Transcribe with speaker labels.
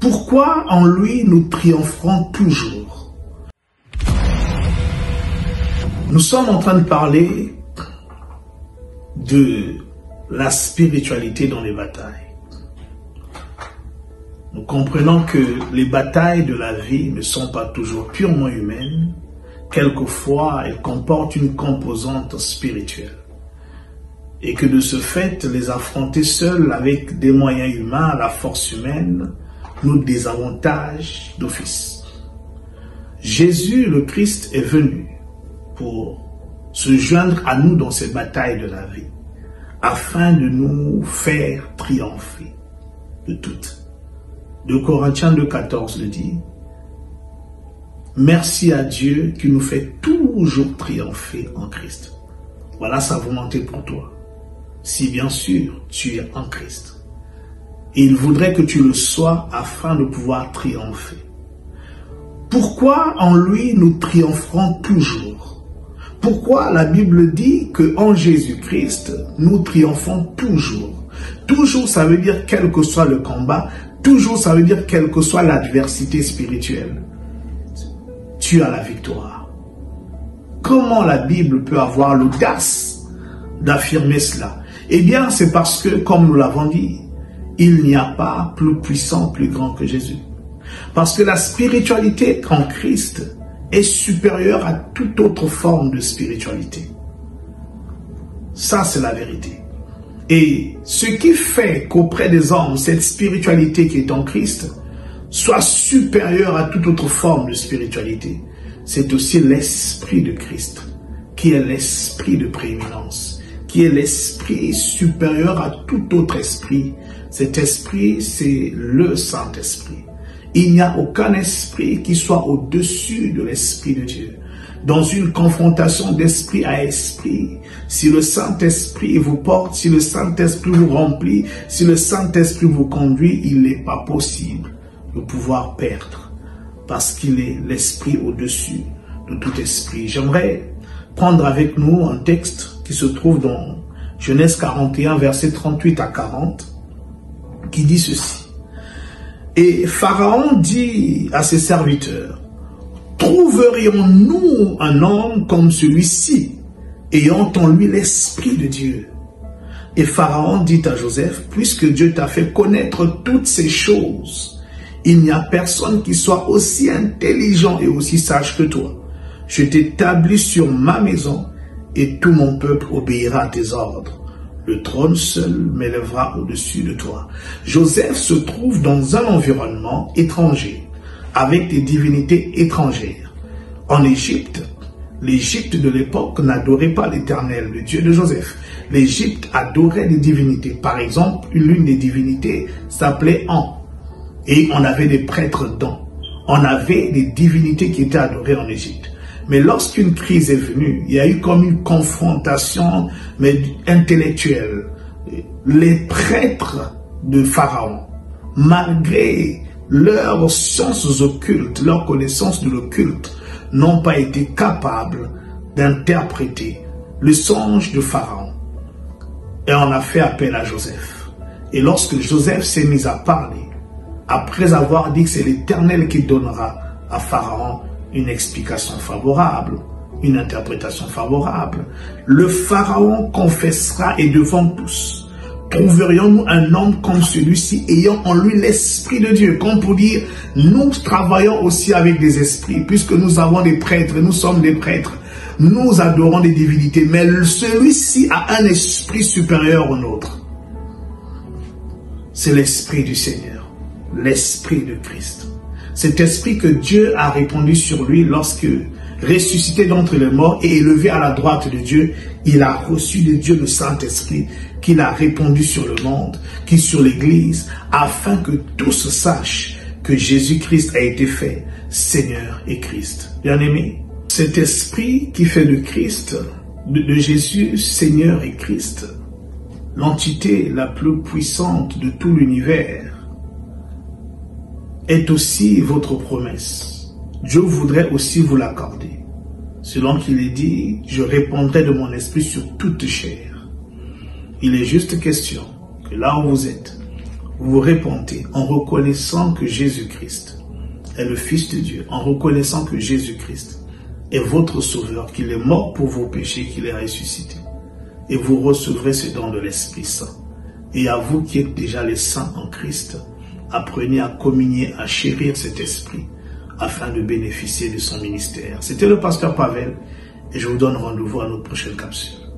Speaker 1: Pourquoi en lui nous triompherons toujours? Nous sommes en train de parler de la spiritualité dans les batailles. Nous comprenons que les batailles de la vie ne sont pas toujours purement humaines. Quelquefois, elles comportent une composante spirituelle. Et que de ce fait, les affronter seuls avec des moyens humains, la force humaine, nous désavantage d'office. Jésus, le Christ, est venu pour se joindre à nous dans ces batailles de la vie, afin de nous faire triompher de toutes. 2 Corinthiens 2,14 le dit. Merci à Dieu qui nous fait toujours triompher en Christ. Voilà sa volonté pour toi. Si bien sûr tu es en Christ. Et il voudrait que tu le sois afin de pouvoir triompher. Pourquoi en lui nous triompherons toujours? Pourquoi la Bible dit qu'en Jésus-Christ nous triomphons toujours? Toujours, ça veut dire quel que soit le combat. Toujours, ça veut dire quelle que soit l'adversité spirituelle. Tu as la victoire. Comment la Bible peut avoir l'audace d'affirmer cela? Eh bien, c'est parce que, comme nous l'avons dit, il n'y a pas plus puissant, plus grand que Jésus. Parce que la spiritualité en Christ est supérieure à toute autre forme de spiritualité. Ça, c'est la vérité. Et ce qui fait qu'auprès des hommes, cette spiritualité qui est en Christ soit supérieure à toute autre forme de spiritualité, c'est aussi l'esprit de Christ, qui est l'esprit de prééminence, qui est l'esprit supérieur à tout autre esprit. Cet esprit, c'est le Saint-Esprit. Il n'y a aucun esprit qui soit au-dessus de l'esprit de Dieu. Dans une confrontation d'esprit à esprit, si le Saint-Esprit vous porte, si le Saint-Esprit vous remplit, si le Saint-Esprit vous conduit, il n'est pas possible de pouvoir perdre, parce qu'il est l'esprit au-dessus de tout esprit. J'aimerais prendre avec nous un texte qui se trouve dans Genèse 41, versets 38 à 40, qui dit ceci. Et Pharaon dit à ses serviteurs, trouverions-nous un homme comme celui-ci, ayant en lui l'esprit de Dieu? Et Pharaon dit à Joseph, puisque Dieu t'a fait connaître toutes ces choses, il n'y a personne qui soit aussi intelligent et aussi sage que toi. Je t'établis sur ma maison et tout mon peuple obéira à tes ordres. Le trône seul m'élèvera au-dessus de toi. Joseph se trouve dans un environnement étranger, avec des divinités étrangères. En Égypte, l'Égypte de l'époque n'adorait pas l'Éternel, le Dieu de Joseph. L'Égypte adorait des divinités. Par exemple, l'une des divinités s'appelait An. Et on avait des prêtres d'An. On avait des divinités qui étaient adorées en Égypte. Mais lorsqu'une crise est venue, il y a eu comme une confrontation intellectuelle. Les prêtres de Pharaon, malgré leurs sciences occultes, leurs connaissances de l'occulte, n'ont pas été capables d'interpréter le songe de Pharaon. Et on a fait appel à Joseph. Et lorsque Joseph s'est mis à parler, après avoir dit que c'est l'Éternel qui donnera à Pharaon une explication favorable, une interprétation favorable, le Pharaon confessera et devant tous, trouverions-nous un homme comme celui-ci ayant en lui l'esprit de Dieu, comme pour dire, nous travaillons aussi avec des esprits, puisque nous avons des prêtres, nous sommes des prêtres, nous adorons des divinités, mais celui-ci a un esprit supérieur au nôtre. C'est l'esprit du Seigneur, l'esprit de Christ. Cet esprit que Dieu a répandu sur lui lorsque, ressuscité d'entre les morts et élevé à la droite de Dieu, il a reçu de Dieu le Saint-Esprit qu'il a répandu sur le monde, qui sur l'Église, afin que tous sachent que Jésus-Christ a été fait Seigneur et Christ. Bien-aimé, cet esprit qui fait de Christ, de Jésus, Seigneur et Christ, l'entité la plus puissante de tout l'univers, est aussi votre promesse. Dieu voudrait aussi vous l'accorder. Selon qu'il est dit, je répondrai de mon esprit sur toute chair. Il est juste question que là où vous êtes, vous vous repentez en reconnaissant que Jésus-Christ est le Fils de Dieu, en reconnaissant que Jésus-Christ est votre Sauveur, qu'il est mort pour vos péchés, qu'il est ressuscité. Et vous recevrez ce don de l'Esprit Saint. Et à vous qui êtes déjà les saints en Christ, apprenez à communier, à chérir cet Esprit, afin de bénéficier de son ministère. C'était le pasteur Pavel, et je vous donne rendez-vous à notre prochaine capsule.